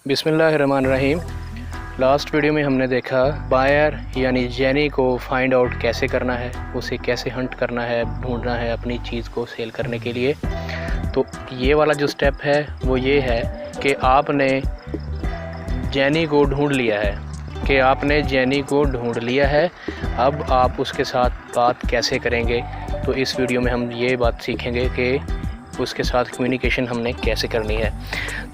बिस्मिल्लाहिर्रहमानिर्रहीम। Last video में हमने देखा बायर यानी जेनी को फाइंड आउट कैसे करना है, उसे कैसे हंट करना है, ढूंढना है अपनी चीज़ को सेल करने के लिए। तो ये वाला जो स्टेप है वो ये है कि आपने जेनी को ढूंढ लिया है अब आप उसके साथ बात कैसे करेंगे। तो इस वीडियो में हम ये बात सीखेंगे कि उसके साथ कम्युनिकेशन हमने कैसे करनी है।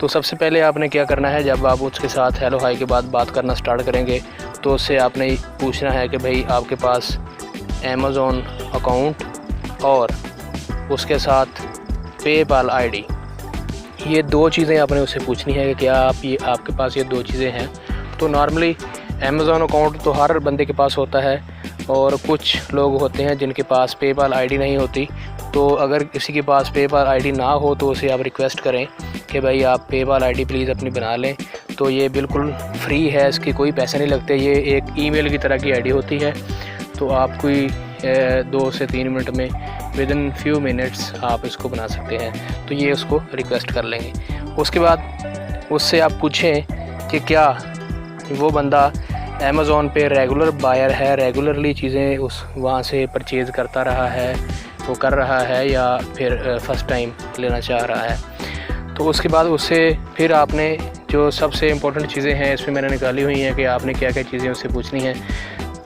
तो सबसे पहले आपने क्या करना है, जब आप उसके साथ हेलो हाय के बाद बात करना स्टार्ट करेंगे तो उससे आपने पूछना है कि भाई आपके पास अमेज़ॉन अकाउंट और उसके साथ पेपाल आईडी, ये दो चीज़ें आपने उससे पूछनी है कि क्या आपके पास ये दो चीज़ें हैं। तो नॉर्मली अमेज़ॉन अकाउंट तो हर बंदे के पास होता है और कुछ लोग होते हैं जिनके पास पेपाल आईडी नहीं होती। तो अगर किसी के पास पेपाल आईडी ना हो तो उसे आप रिक्वेस्ट करें कि भाई आप पेपाल आईडी प्लीज़ अपनी बना लें। तो ये बिल्कुल फ्री है, इसके कोई पैसे नहीं लगते। ये एक ईमेल की तरह की आईडी होती है। तो आप कोई 2 से 3 मिनट में विदिन फ्यू मिनट्स आप इसको बना सकते हैं। तो ये उसको रिक्वेस्ट कर लेंगे। उसके बाद उससे आप पूछें कि क्या वो बंदा अमेज़ॉन पे रेगुलर बायर है, रेगुलरली चीज़ें वहाँ से परचेज़ करता रहा है, वो कर रहा है, या फिर फ़र्स्ट टाइम लेना चाह रहा है। तो उसके बाद उससे फिर आपने जो सबसे इम्पोर्टेंट चीज़ें हैं इसमें मैंने निकाली हुई हैं कि आपने क्या क्या चीज़ें उससे पूछनी हैं।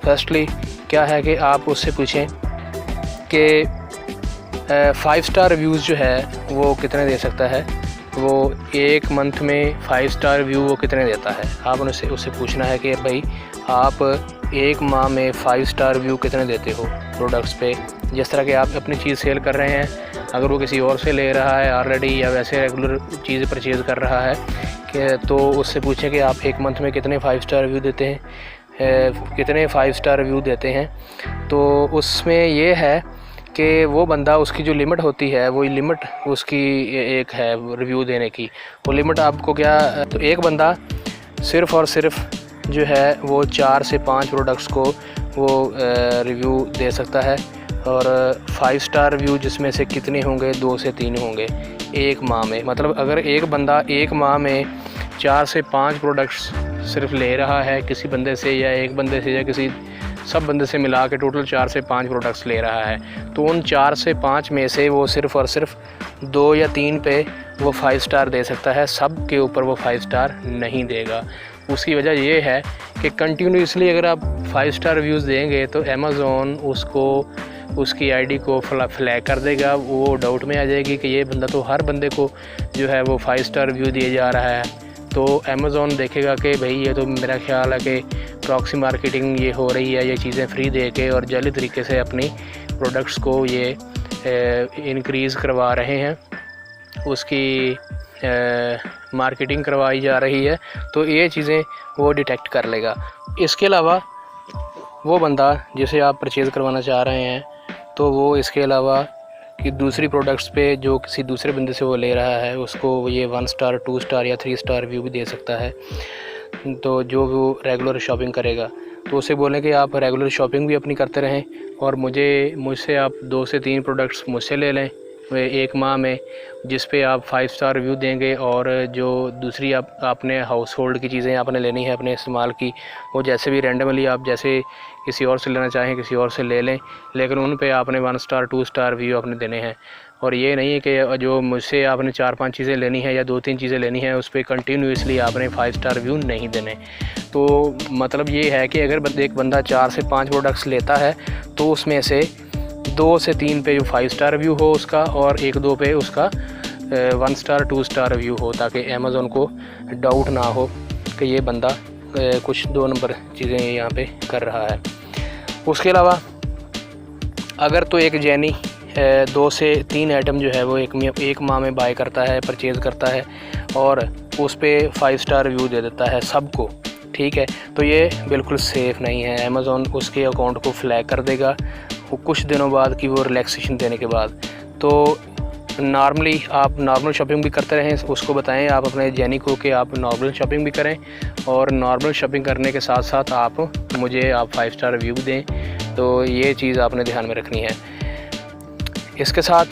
फर्स्टली क्या है कि आप उससे पूछें कि 5 स्टार रिव्यूज़ जो है वो कितने दे सकता है, वो एक मंथ में 5 स्टार रिव्यू वो कितने देता है। आपने उससे पूछना है कि भाई आप एक माह में 5 स्टार रिव्यू कितने देते हो प्रोडक्ट्स पे। जिस तरह के आप अपनी चीज़ सेल कर रहे हैं, अगर वो किसी और से ले रहा है ऑलरेडी या वैसे रेगुलर चीज़ परचेज़ कर रहा है कि तो उससे पूछें कि आप एक मंथ में कितने 5 स्टार रिव्यू देते हैं, कितने 5 स्टार रिव्यू देते हैं। तो उसमें ये है कि वो बंदा, उसकी जो लिमिट होती है वो लिमिट उसकी एक है रिव्यू देने की। वो लिमिट आपको क्या, तो एक बंदा सिर्फ़ और सिर्फ जो है वो 4 से 5 प्रोडक्ट्स को वो रिव्यू दे सकता है। और 5 स्टार रिव्यू जिसमें से कितने होंगे, 2 से 3 होंगे एक माह में। मतलब अगर एक बंदा एक माह में 4 से 5 प्रोडक्ट्स सिर्फ ले रहा है किसी बंदे से, या एक बंदे से, या किसी सब बंदे से मिला के टोटल 4 से 5 प्रोडक्ट्स ले रहा है, तो उन 4 से 5 में से वो सिर्फ़ और सिर्फ 2 या 3 पे वो 5 स्टार दे सकता है। सब के ऊपर वो 5 स्टार नहीं देगा। उसकी वजह ये है कि कंटिन्यूसली अगर आप 5 स्टार रिव्यूज़ देंगे तो अमेज़ॉन उसकी आईडी को फ्लैग कर देगा। वो डाउट में आ जाएगी कि ये बंदा तो हर बंदे को जो है वो 5 स्टार रिव्यू दिए जा रहा है। तो अमेज़ॉन देखेगा कि भाई ये तो मेरा ख्याल है कि प्रॉक्सी मार्केटिंग ये हो रही है, ये चीज़ें फ्री दे के और जाली तरीके से अपनी प्रोडक्ट्स को ये इंक्रीज़ करवा रहे हैं, उसकी मार्केटिंग करवाई जा रही है। तो ये चीज़ें वो डिटेक्ट कर लेगा। इसके अलावा वो बंदा जिसे आप परचेज़ करवाना चाह रहे हैं, तो वो इसके अलावा कि दूसरी प्रोडक्ट्स पे जो किसी दूसरे बंदे से वो ले रहा है उसको ये 1 स्टार, 2 स्टार या 3 स्टार रिव्यू भी दे सकता है। तो जो वो रेगुलर शॉपिंग करेगा तो उसे बोलें कि आप रेगुलर शॉपिंग भी अपनी करते रहें और मुझसे आप 2 से 3 प्रोडक्ट्स मुझसे ले लें एक माह में, जिस पे आप 5 स्टार रिव्यू देंगे। और जो दूसरी आपने हाउस होल्ड की चीज़ें आपने लेनी है अपने इस्तेमाल की, वो जैसे भी रैंडमली आप जैसे किसी और से लेना चाहें किसी और से ले लें, लेकिन उन पे आपने 1 स्टार 2 स्टार रिव्यू आपने देने हैं। और ये नहीं है कि जो मुझसे आपने 4-5 चीज़ें लेनी है या 2-3 चीज़ें लेनी है उस पर कंटिन्यूसली आपने 5 स्टार रिव्यू नहीं देने। तो मतलब ये है कि अगर एक बंदा 4 से 5 प्रोडक्ट्स लेता है तो उसमें से 2 से 3 पे जो 5 स्टार रिव्यू हो उसका, और 1-2 पे उसका 1 स्टार 2 स्टार रिव्यू हो, ताकि अमेज़ॉन को डाउट ना हो कि ये बंदा कुछ 2 नंबर चीज़ें यहाँ पे कर रहा है। उसके अलावा अगर तो एक जेनी 2 से 3 आइटम जो है वो एक माह में बाय करता है, परचेज़ करता है और उस पर 5 स्टार रिव्यू दे देता है सबको, ठीक है, तो ये बिल्कुल सेफ़ नहीं है। अमेज़ॉन उसके अकाउंट को फ्लैग कर देगा वो कुछ दिनों बाद कि वो रिलैक्सेशन देने के बाद। तो नॉर्मली आप नॉर्मल शॉपिंग भी करते रहें, उसको बताएं आप अपने जेनी को कि आप नॉर्मल शॉपिंग भी करें, और नॉर्मल शॉपिंग करने के साथ साथ आप 5 स्टार रिव्यू दें। तो ये चीज़ आपने ध्यान में रखनी है। इसके साथ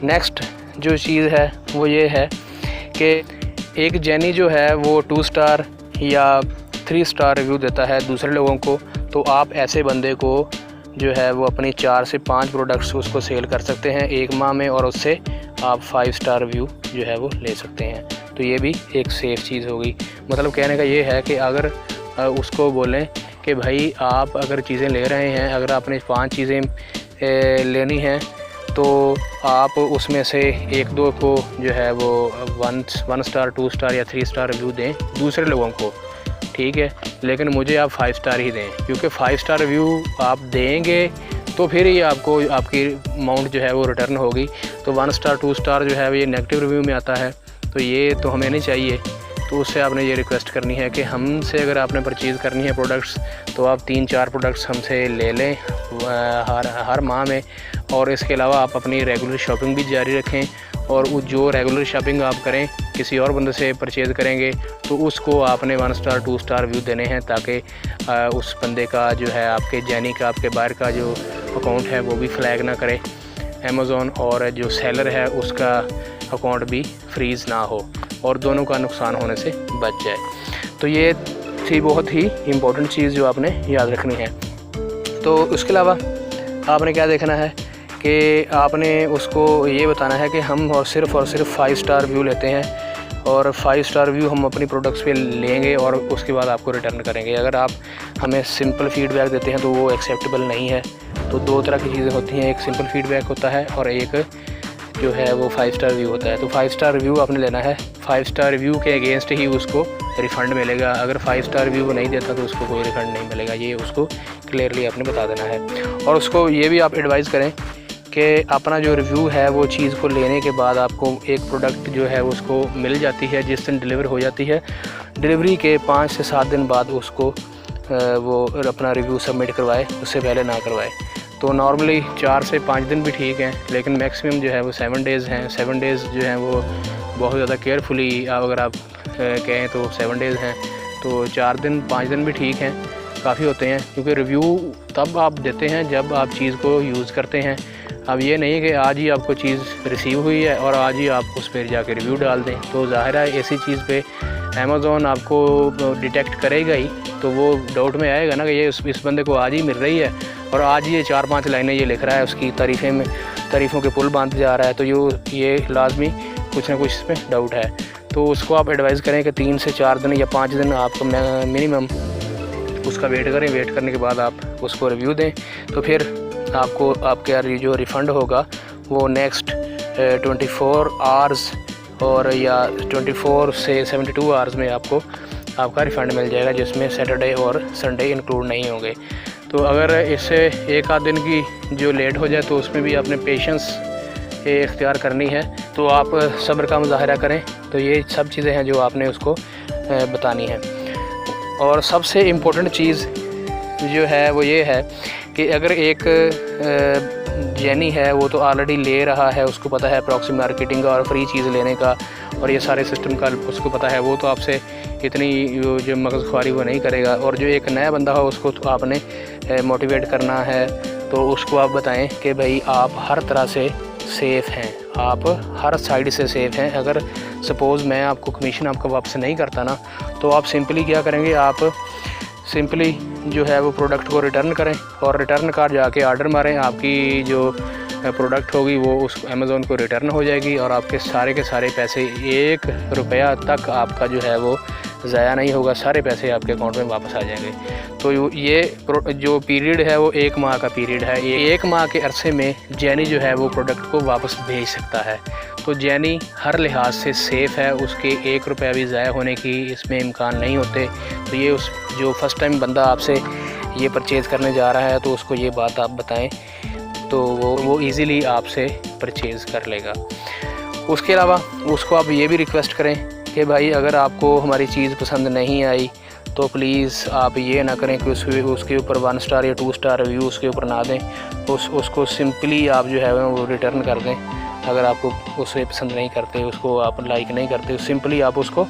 नेक्स्ट जो चीज़ है वो ये है कि एक जेनी जो है वो 2 स्टार या 3 स्टार रिव्यू देता है दूसरे लोगों को, तो आप ऐसे बंदे को जो है वो अपनी 4 से 5 प्रोडक्ट्स उसको सेल कर सकते हैं 1 माह में, और उससे आप 5 स्टार रिव्यू जो है वो ले सकते हैं। तो ये भी एक सेफ़ चीज़ होगी। मतलब कहने का ये है कि अगर उसको बोलें कि भाई आप अगर चीज़ें ले रहे हैं, अगर आपने 5 चीज़ें लेनी हैं तो आप उसमें से 1-2 को जो है वो 1 स्टार 2 स्टार या 3 स्टार रिव्यू दें दूसरे लोगों को, ठीक है, लेकिन मुझे आप 5 स्टार ही दें, क्योंकि 5 स्टार रिव्यू आप देंगे तो फिर ही आपको आपकी अमाउंट जो है वो रिटर्न होगी। तो 1 स्टार 2 स्टार जो है ये नेगेटिव रिव्यू में आता है, तो ये तो हमें नहीं चाहिए। तो उससे आपने ये रिक्वेस्ट करनी है कि हमसे अगर आपने परचेज़ करनी है प्रोडक्ट्स तो आप 3-4 प्रोडक्ट्स हमसे ले लें हर माह में, और इसके अलावा आप अपनी रेगुलर शॉपिंग भी जारी रखें, और वो जो रेगुलर शॉपिंग आप करें किसी और बंदे से परचेज़ करेंगे तो उसको आपने 1 स्टार 2 स्टार रिव्यू देने हैं, ताकि उस बंदे का जो है आपके जेनी का आपके बाहर का जो अकाउंट है वो भी फ्लैग ना करे अमेज़ॉन, और जो सेलर है उसका अकाउंट भी फ्रीज़ ना हो और दोनों का नुकसान होने से बच जाए। तो ये थी बहुत ही इम्पोर्टेंट चीज़ जो आपने याद रखनी है। तो उसके अलावा आपने क्या देखना है कि आपने उसको ये बताना है कि हम और सिर्फ 5 स्टार रिव्यू लेते हैं, और 5 स्टार रिव्यू हम अपनी प्रोडक्ट्स पे लेंगे और उसके बाद आपको रिटर्न करेंगे। अगर आप हमें सिंपल फीडबैक देते हैं तो वो एक्सेप्टेबल नहीं है। तो 2 तरह की चीज़ें होती हैं, एक सिंपल फीडबैक होता है और एक जो है वो 5 स्टार रिव्यू होता है। तो 5 स्टार रिव्यू आपने लेना है, 5 स्टार रिव्यू के अगेंस्ट ही उसको रिफ़ंड मिलेगा। अगर 5 स्टार रिव्यू नहीं देता तो उसको कोई रिफ़ंड नहीं मिलेगा, ये उसको क्लियरली आपने बता देना है। और उसको ये भी आप एडवाइज़ करें कि अपना जो रिव्यू है वो चीज़ को लेने के बाद आपको एक प्रोडक्ट जो है उसको मिल जाती है जिस दिन डिलीवर हो जाती है, डिलीवरी के 5 से 7 दिन बाद उसको वो अपना रिव्यू सबमिट करवाए, उससे पहले ना करवाए। तो नॉर्मली 4 से 5 दिन भी ठीक हैं, लेकिन मैक्सिमम जो है वो 7 डेज़ हैं। 7 डेज़ जो हैं वो बहुत ज़्यादा केयरफुली अगर आप कहें तो 7 डेज़ हैं। तो 4 दिन 5 दिन भी ठीक हैं, काफ़ी होते हैं, क्योंकि रिव्यू तब आप देते हैं जब आप चीज़ को यूज़ करते हैं। अब ये नहीं कि आज ही आपको चीज़ रिसीव हुई है और आज ही आप उस पर जाके रिव्यू डाल दें। तो ज़ाहिर है ऐसी चीज़ पे अमेज़ॉन आपको डिटेक्ट करेगा ही, तो वो डाउट में आएगा ना कि ये इस बंदे को आज ही मिल रही है और आज ये 4-5 लाइनें ये लिख रहा है, उसकी तारीफ़ों के पुल बांध जा रहा है, तो ये लाजमी कुछ ना कुछ इसमें डाउट है। तो उसको आप एडवाइज़ करें कि 3 से 4 दिन या 5 दिन आप मिनिमम उसका वेट करें। वेट करने के बाद आप उसको रिव्यू दें, तो फिर आपको आपके जो रिफ़ंड होगा वो नेक्स्ट 24 आवर्स और या 24 से 72 आवर्स में आपका रिफ़ंड मिल जाएगा, जिसमें सैटरडे और संडे इंक्लूड नहीं होंगे। तो अगर इससे 1-आध दिन की जो लेट हो जाए तो उसमें भी आपने पेशेंस इख्तियार करनी है, तो आप सब्र का मुज़ाहरा करें। तो ये सब चीज़ें हैं जो आपने उसको बतानी है। और सबसे इम्पोर्टेंट चीज़ जो है वो ये है कि अगर एक जेनी है वो तो ऑलरेडी ले रहा है, उसको पता है प्रॉक्सी मार्केटिंग का और फ्री चीज़ लेने का और ये सारे सिस्टम का उसको पता है, वो तो आपसे इतनी जो मगज़ख्वारी वो नहीं करेगा। और जो एक नया बंदा हो उसको तो आपने मोटिवेट करना है। तो उसको आप बताएं कि भाई आप हर तरह से सेफ़ हैं, आप हर साइड से सेफ़ हैं। अगर सपोज़ मैं आपको कमीशन आपका वापस नहीं करता ना, तो आप सिंपली क्या करेंगे, आप सिंपली जो है वो प्रोडक्ट को रिटर्न करें और रिटर्न कार्ड जाके ऑर्डर मारें। आपकी जो प्रोडक्ट होगी वो उस अमेज़ॉन को रिटर्न हो जाएगी और आपके सारे के सारे पैसे 1 रुपया तक आपका जो है वो ज़ाया नहीं होगा, सारे पैसे आपके अकाउंट में वापस आ जाएंगे। तो ये जो पीरियड है वो 1 माह का पीरियड है। ये 1 माह के अरसे में जेनी जो है वो प्रोडक्ट को वापस भेज सकता है। तो जेनी हर लिहाज से सेफ़ है, उसके 1 रुपया भी ज़ाया होने की इसमें इम्कान नहीं होते। तो ये उस जो फ़र्स्ट टाइम बंदा आपसे ये परचेज़ करने जा रहा है तो उसको ये बात आप बताएं, तो वो इजीली आपसे परचेज़ कर लेगा। उसके अलावा उसको आप ये भी रिक्वेस्ट करें कि भाई अगर आपको हमारी चीज़ पसंद नहीं आई तो प्लीज़ आप ये ना करें कि उसके ऊपर 1 स्टार या 2 स्टार रिव्यू उसके ऊपर ना दें। उसको सिंपली आप जो है वो रिटर्न कर दें। अगर आपको उसे पसंद नहीं करते, उसको आप लाइक नहीं करते, सिंपली आप उसको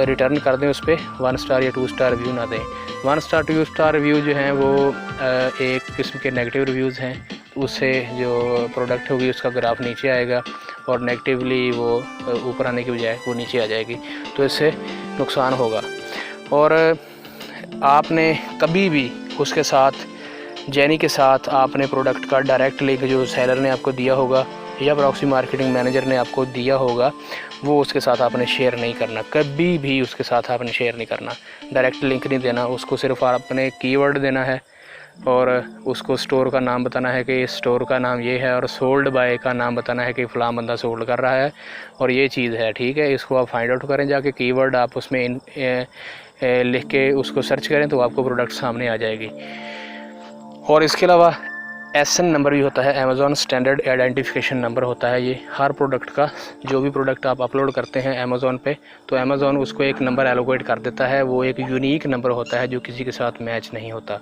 रिटर्न कर दें, उस पर 1 स्टार या 2 स्टार रिव्यू ना दें। 1 स्टार 2 स्टार रिव्यू जो हैं वो एक किस्म के नेगेटिव रिव्यूज़ हैं, उससे जो प्रोडक्ट होगी उसका ग्राफ नीचे आएगा और नेगेटिवली वो ऊपर आने की बजाय वो नीचे आ जाएगी, तो इससे नुकसान होगा। और आपने कभी भी उसके साथ जेनी के साथ आपने प्रोडक्ट का डायरेक्ट लिंक जो सेलर ने आपको दिया होगा या प्रॉक्सी मार्केटिंग मैनेजर ने आपको दिया होगा वो उसके साथ आपने शेयर नहीं करना, कभी भी उसके साथ आपने शेयर नहीं करना, डायरेक्ट लिंक नहीं देना। उसको सिर्फ आपने कीवर्ड देना है और उसको स्टोर का नाम बताना है कि इस स्टोर का नाम ये है, और सोल्ड बाय का नाम बताना है कि फ़लाँ बंदा सोल्ड कर रहा है और ये चीज़ है, ठीक है। इसको आप फाइंड आउट करें जाके, कीवर्ड आप उसमें लिख के उसको सर्च करें तो आपको प्रोडक्ट सामने आ जाएगी। और इसके अलावा SN नंबर भी होता है, अमेज़ॉन स्टैंडर्ड आइडेंटिफिकेशन नंबर होता है। ये हर प्रोडक्ट का, जो भी प्रोडक्ट आप अपलोड करते हैं अमेज़ॉन पे, तो अमेज़ॉन उसको एक नंबर एलोकेट कर देता है। वो एक यूनिक नंबर होता है जो किसी के साथ मैच नहीं होता।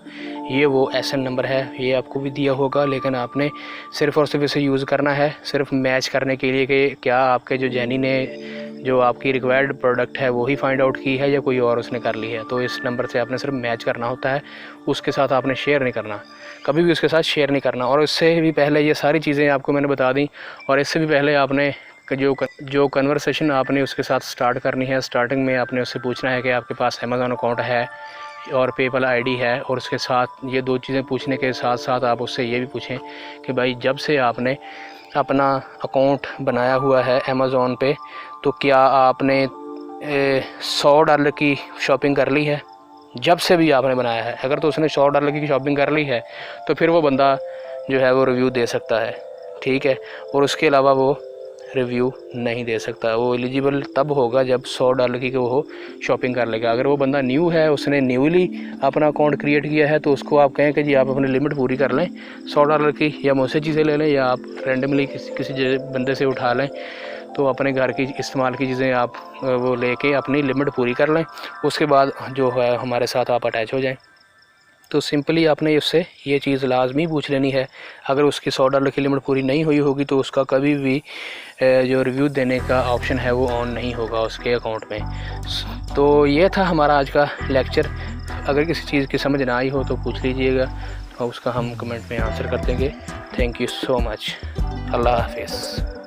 ये वो SN नंबर है, ये आपको भी दिया होगा, लेकिन आपने सिर्फ़ और सिर्फ इसे यूज़ करना है सिर्फ मैच करने के लिए कि क्या आपके जो जेनी ने जो आपकी रिक्वायर्ड प्रोडक्ट है वही फाइंड आउट की है या कोई और उसने कर ली है। तो इस नंबर से आपने सिर्फ मैच करना होता है, उसके साथ आपने शेयर नहीं करना, कभी भी उसके साथ शेयर नहीं करना। और इससे भी पहले ये सारी चीज़ें आपको मैंने बता दी, और इससे भी पहले आपने जो कन्वर्सेशन आपने उसके साथ स्टार्ट करनी है, स्टार्टिंग में आपने उससे पूछना है कि आपके पास अमेज़ॉन अकाउंट है और पेपल ID है, और उसके साथ ये 2 चीज़ें पूछने के साथ साथ आप उससे ये भी पूछें कि भाई जब से आपने अपना अकाउंट बनाया हुआ है अमेज़ॉन पे, तो क्या आपने $100 की शॉपिंग कर ली है। जब से भी आपने बनाया है, अगर तो उसने $100 की शॉपिंग कर ली है तो फिर वो बंदा जो है वो रिव्यू दे सकता है, ठीक है। और उसके अलावा वो रिव्यू नहीं दे सकता, वो एलिजिबल तब होगा जब $100 की वो शॉपिंग कर लेगा। अगर वो बंदा न्यू है, उसने न्यूली अपना अकाउंट क्रिएट किया है, तो उसको आप कहें कि जी आप अपनी लिमिट पूरी कर लें $100 की, या मुझसे चीज़ें ले लें या आप रेंडमली किसी बंदे से उठा लें, तो अपने घर की इस्तेमाल की चीज़ें आप वो लेके अपनी लिमिट पूरी कर लें। उसके बाद जो है हमारे साथ आप अटैच हो जाएं। तो सिंपली आपने उससे ये चीज़ लाजमी पूछ लेनी है। अगर उसकी $100 की लिमिट पूरी नहीं हुई होगी तो उसका कभी भी जो रिव्यू देने का ऑप्शन है वो ऑन नहीं होगा उसके अकाउंट में। तो ये था हमारा आज का लेक्चर। अगर किसी चीज़ की समझ ना आई हो तो पूछ लीजिएगा, तो उसका हम कमेंट में आंसर कर देंगे। Thank you so much. अल्लाह हाफिज़।